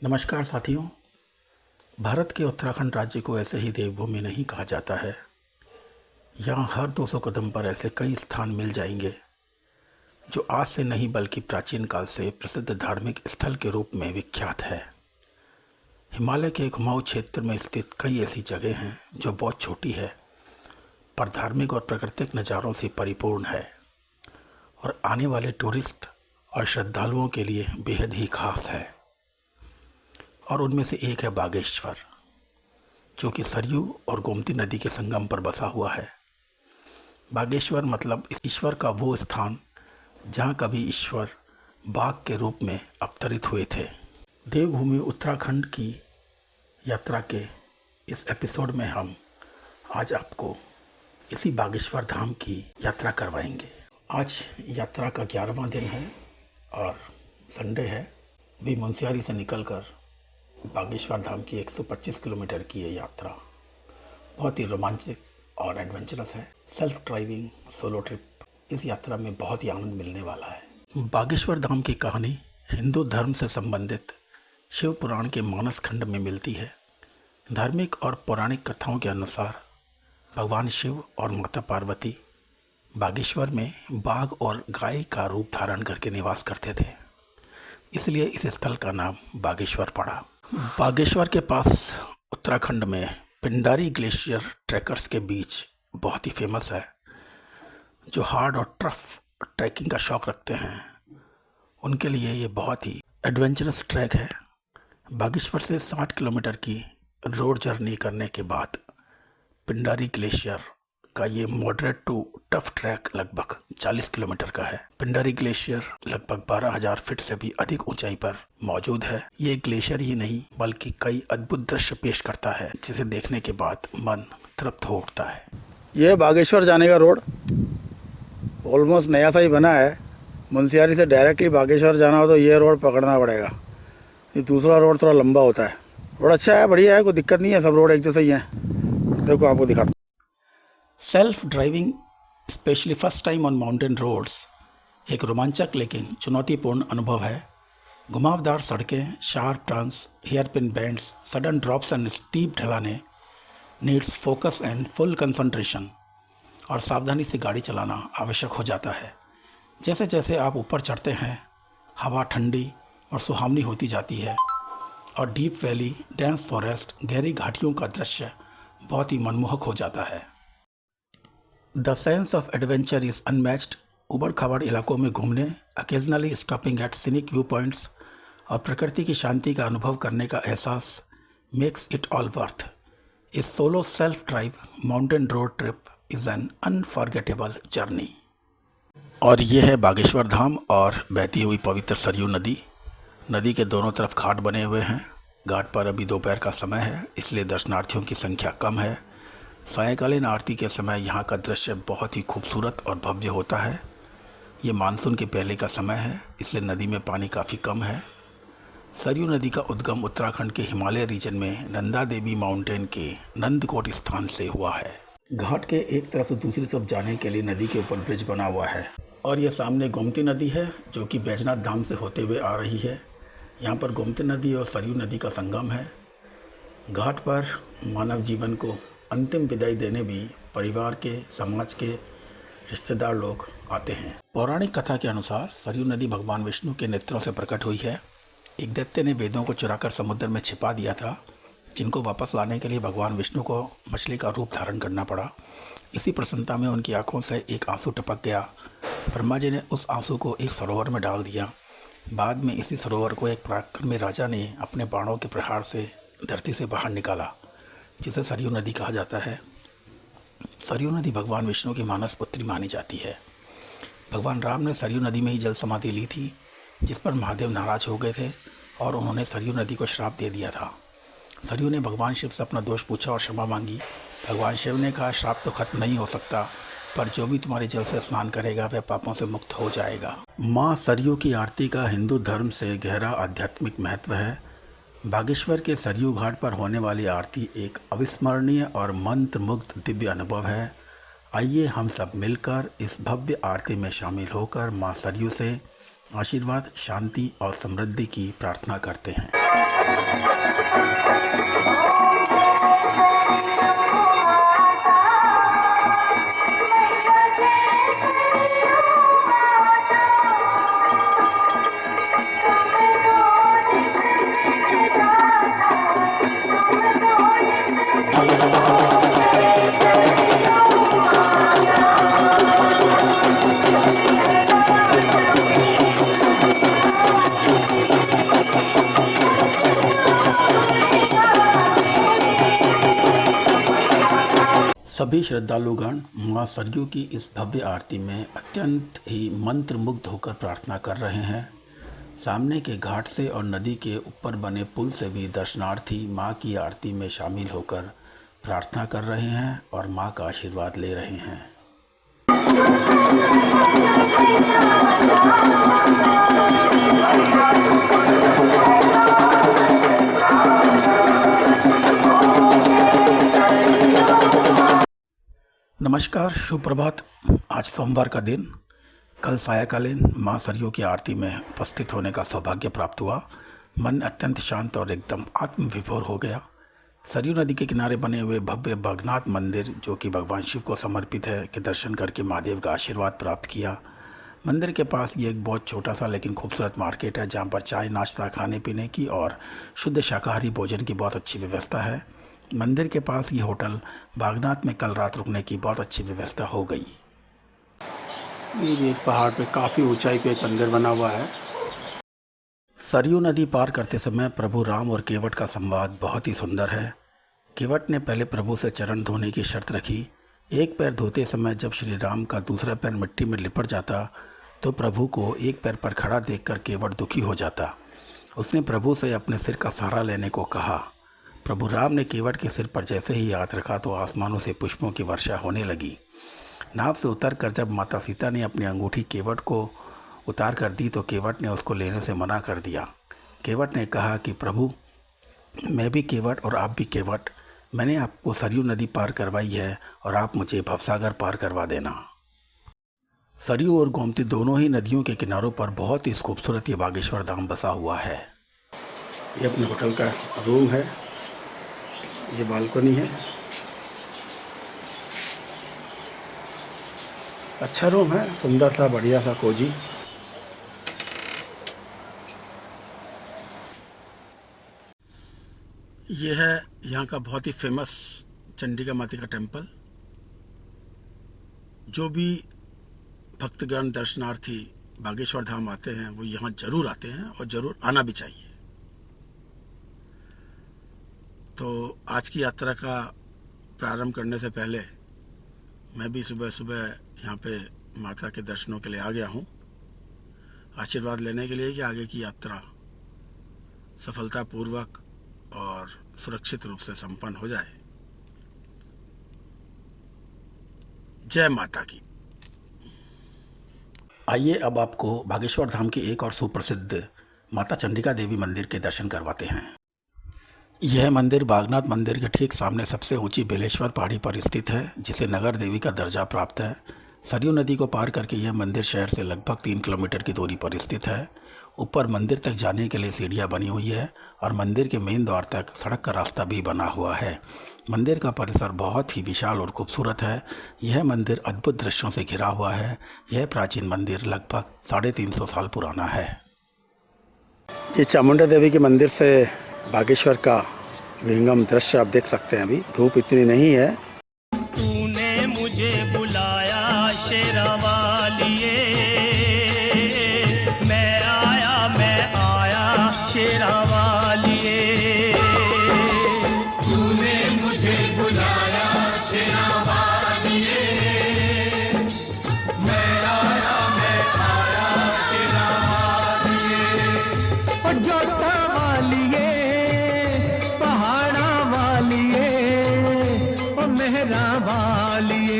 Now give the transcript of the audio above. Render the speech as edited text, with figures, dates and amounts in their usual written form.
नमस्कार साथियों। भारत के उत्तराखंड राज्य को ऐसे ही देवभूमि नहीं कहा जाता है। यहाँ हर 200 कदम पर ऐसे कई स्थान मिल जाएंगे जो आज से नहीं बल्कि प्राचीन काल से प्रसिद्ध धार्मिक स्थल के रूप में विख्यात है। हिमालय के कुमाऊं क्षेत्र में स्थित कई ऐसी जगह हैं जो बहुत छोटी है पर धार्मिक और प्राकृतिक नज़ारों से परिपूर्ण है और आने वाले टूरिस्ट और श्रद्धालुओं के लिए बेहद ही खास है। और उनमें से एक है बागेश्वर, जो कि सरयू और गोमती नदी के संगम पर बसा हुआ है। बागेश्वर मतलब ईश्वर का वो स्थान जहाँ कभी ईश्वर बाघ के रूप में अवतरित हुए थे। देवभूमि उत्तराखंड की यात्रा के इस एपिसोड में हम आज आपको इसी बागेश्वर धाम की यात्रा करवाएंगे। आज यात्रा का 11वां दिन है और संडे है। भी मुंशियारी से निकलकर बागेश्वर धाम की 125 किलोमीटर की ये यात्रा बहुत ही रोमांचक और एडवेंचरस है। सेल्फ ड्राइविंग सोलो ट्रिप इस यात्रा में बहुत ही आनंद मिलने वाला है। बागेश्वर धाम की कहानी हिंदू धर्म से संबंधित शिव पुराण के मानस खंड में मिलती है। धार्मिक और पौराणिक कथाओं के अनुसार भगवान शिव और माता पार्वती बागेश्वर में बाघ और गाय का रूप धारण करके निवास करते थे, इसलिए इस स्थल का नाम बागेश्वर पड़ा। बागेश्वर के पास उत्तराखंड में पिंडारी ग्लेशियर ट्रैकर्स के बीच बहुत ही फेमस है। जो हार्ड और टफ ट्रैकिंग का शौक़ रखते हैं उनके लिए ये बहुत ही एडवेंचरस ट्रैक है। बागेश्वर से 60 किलोमीटर की रोड जर्नी करने के बाद पिंडारी ग्लेशियर का ये मॉडरेट टू टफ ट्रैक लगभग 40 किलोमीटर का है। पिंडारी ग्लेशियर लगभग 12,000 फीट से भी अधिक ऊंचाई पर मौजूद है। ये ग्लेशियर ही नहीं बल्कि कई अद्भुत दृश्य पेश करता है जिसे देखने के बाद मन तृप्त हो उठता है। ये बागेश्वर जाने का रोड ऑलमोस्ट नया सा ही बना है। मुंशियारी से डायरेक्टली बागेश्वर जाना हो तो ये रोड पकड़ना पड़ेगा। ये दूसरा रोड थोड़ा लंबा होता है। रोड अच्छा है, बढ़िया है, कोई दिक्कत नहीं है, सब रोड एक जैसे ही हैं। देखो आपको दिखाता। Self driving specially first time on mountain roads एक रोमांचक लेकिन चुनौतीपूर्ण अनुभव है। घुमावदार सड़कें, sharp turns, hairpin bends, sudden drops and steep ढलाने needs focus and full concentration और सावधानी से गाड़ी चलाना आवश्यक हो जाता है। जैसे जैसे आप ऊपर चढ़ते हैं हवा ठंडी और सुहावनी होती जाती है और डीप वैली, डेंस फॉरेस्ट, गहरी घाटियों का दृश्य बहुत ही मनमोहक हो जाता है। The sense of adventure is unmatched. उबड़ खाबड़ इलाकों में घूमने, occasionally stopping eight scenic view points और प्रकृति की शांति का अनुभव करने का एहसास makes it all worth. A solo self drive mountain road trip is an unforgettable journey. और ये है बागेश्वर धाम और बहती हुई पवित्र सरयू नदी। नदी के दोनों तरफ घाट बने हुए हैं। घाट पर अभी दोपहर का समय है, इसलिए दर्शनार्थियों की संख्या कम है। सायंकालीन आरती के समय यहाँ का दृश्य बहुत ही खूबसूरत और भव्य होता है। ये मानसून के पहले का समय है, इसलिए नदी में पानी काफ़ी कम है। सरयू नदी का उद्गम उत्तराखंड के हिमालय रीजन में नंदा देवी माउंटेन के नंदकोट स्थान से हुआ है। घाट के एक तरफ से दूसरी तरफ जाने के लिए नदी के ऊपर ब्रिज बना हुआ है और ये सामने गोमती नदी है जो कि बैजनाथ धाम से होते हुए आ रही है। यहाँ पर गोमती नदी और सरयू नदी का संगम है। घाट पर मानव जीवन को अंतिम विदाई देने भी परिवार के, समाज के रिश्तेदार लोग आते हैं। पौराणिक कथा के अनुसार सरयू नदी भगवान विष्णु के नेत्रों से प्रकट हुई है। एक दैत्य ने वेदों को चुराकर समुद्र में छिपा दिया था, जिनको वापस लाने के लिए भगवान विष्णु को मछली का रूप धारण करना पड़ा। इसी प्रसन्नता में उनकी आंखों से एक आंसू टपक गया। ब्रह्मा जी ने उस आंसू को एक सरोवर में डाल दिया। बाद में इसी सरोवर को एक पराक्रमी राजा ने अपने बाणों के प्रहार से धरती से बाहर निकाला, जिसे सरयू नदी कहा जाता है। सरयू नदी भगवान विष्णु की मानस पुत्री मानी जाती है। भगवान राम ने सरयू नदी में ही जल समाधि ली थी, जिस पर महादेव नाराज हो गए थे और उन्होंने सरयू नदी को श्राप दे दिया था। सरयू ने भगवान शिव से अपना दोष पूछा और क्षमा मांगी। भगवान शिव ने कहा, श्राप तो खत्म नहीं हो सकता, पर जो भी तुम्हारे जल से स्नान करेगा वह पापों से मुक्त हो जाएगा। माँ सरयू की आरती का हिंदू धर्म से गहरा आध्यात्मिक महत्व है। बागेश्वर के सरयू घाट पर होने वाली आरती एक अविस्मरणीय और मंत्रमुग्ध दिव्य अनुभव है। आइए हम सब मिलकर इस भव्य आरती में शामिल होकर मां सरयू से आशीर्वाद, शांति और समृद्धि की प्रार्थना करते हैं। सभी श्रद्धालुगण मां सरयू की इस भव्य आरती में अत्यंत ही मंत्रमुग्ध होकर प्रार्थना कर रहे हैं। सामने के घाट से और नदी के ऊपर बने पुल से भी दर्शनार्थी मां की आरती में शामिल होकर प्रार्थना कर रहे हैं और मां का आशीर्वाद ले रहे हैं। नमस्कार, शुभ प्रभात। आज सोमवार का दिन। कल सायकालीन मां सरयू की आरती में उपस्थित होने का सौभाग्य प्राप्त हुआ। मन अत्यंत शांत और एकदम आत्मविभोर हो गया। सरयू नदी के किनारे बने हुए भव्य बागनाथ मंदिर, जो कि भगवान शिव को समर्पित है, के दर्शन करके महादेव का आशीर्वाद प्राप्त किया। मंदिर के पास ये एक बहुत छोटा सा लेकिन खूबसूरत मार्केट है, जहाँ पर चाय, नाश्ता, खाने पीने की और शुद्ध शाकाहारी भोजन की बहुत अच्छी व्यवस्था है। मंदिर के पास ये होटल बागनाथ में कल रात रुकने की बहुत अच्छी व्यवस्था हो गई। ये भी एक पहाड़ पे काफ़ी ऊंचाई पे एक मंदिर बना हुआ है। सरयू नदी पार करते समय प्रभु राम और केवट का संवाद बहुत ही सुंदर है। केवट ने पहले प्रभु से चरण धोने की शर्त रखी। एक पैर धोते समय जब श्री राम का दूसरा पैर मिट्टी में लिपट जाता तो प्रभु को एक पैर पर खड़ा देखकर केवट दुखी हो जाता। उसने प्रभु से अपने सिर का सहारा लेने को कहा। प्रभु राम ने केवट के सिर पर जैसे ही हाथ रखा तो आसमानों से पुष्पों की वर्षा होने लगी। नाव से उतरकर जब माता सीता ने अपनी अंगूठी केवट को उतार कर दी तो केवट ने उसको लेने से मना कर दिया। केवट ने कहा कि प्रभु, मैं भी केवट और आप भी केवट, मैंने आपको सरयू नदी पार करवाई है और आप मुझे भवसागर पार करवा देना। सरयू और गोमती दोनों ही नदियों के किनारों पर बहुत ही खूबसूरत ये बागेश्वर धाम बसा हुआ है। ये अपने होटल का रूम है, ये बालकनी है। अच्छा रूम है, सुंदर सा, बढ़िया सा, कोजी। ये है यहाँ का बहुत ही फेमस चंडिका माता का टेम्पल। जो भी भक्तगण दर्शनार्थी बागेश्वर धाम आते हैं वो यहाँ जरूर आते हैं और ज़रूर आना भी चाहिए। तो आज की यात्रा का प्रारंभ करने से पहले मैं भी सुबह सुबह यहाँ पे माता के दर्शनों के लिए आ गया हूँ, आशीर्वाद लेने के लिए कि आगे की यात्रा सफलतापूर्वक और सुरक्षित रूप से संपन्न हो जाए। जय माता की। आइए अब आपको बागेश्वर धाम के एक और सुप्रसिद्ध माता चंडिका देवी मंदिर के दर्शन करवाते हैं। यह मंदिर बागनाथ मंदिर के ठीक सामने सबसे ऊंची बेलेश्वर पहाड़ी पर स्थित है, जिसे नगर देवी का दर्जा प्राप्त है। सरयू नदी को पार करके यह मंदिर शहर से लगभग 3 किलोमीटर की दूरी पर स्थित है। ऊपर मंदिर तक जाने के लिए सीढ़ियाँ बनी हुई है और मंदिर के मेन द्वार तक सड़क का रास्ता भी बना हुआ है। मंदिर का परिसर बहुत ही विशाल और खूबसूरत है। यह मंदिर अद्भुत दृश्यों से घिरा हुआ है। यह प्राचीन मंदिर लगभग 350 साल पुराना है। ये चामुंडा देवी के मंदिर से बागेश्वर का विहंगम दृश्य आप देख सकते हैं। अभी धूप इतनी नहीं है। तूने मुझे बुलाया शेरा वालिए, मैं आया शेरा वालिए। तूने मुझे बुलाया शेरा वालिए, मैं आया शेरा वालिए। और जोता वालिए, पहाड़ा वालिए, और मेहरा वालिए।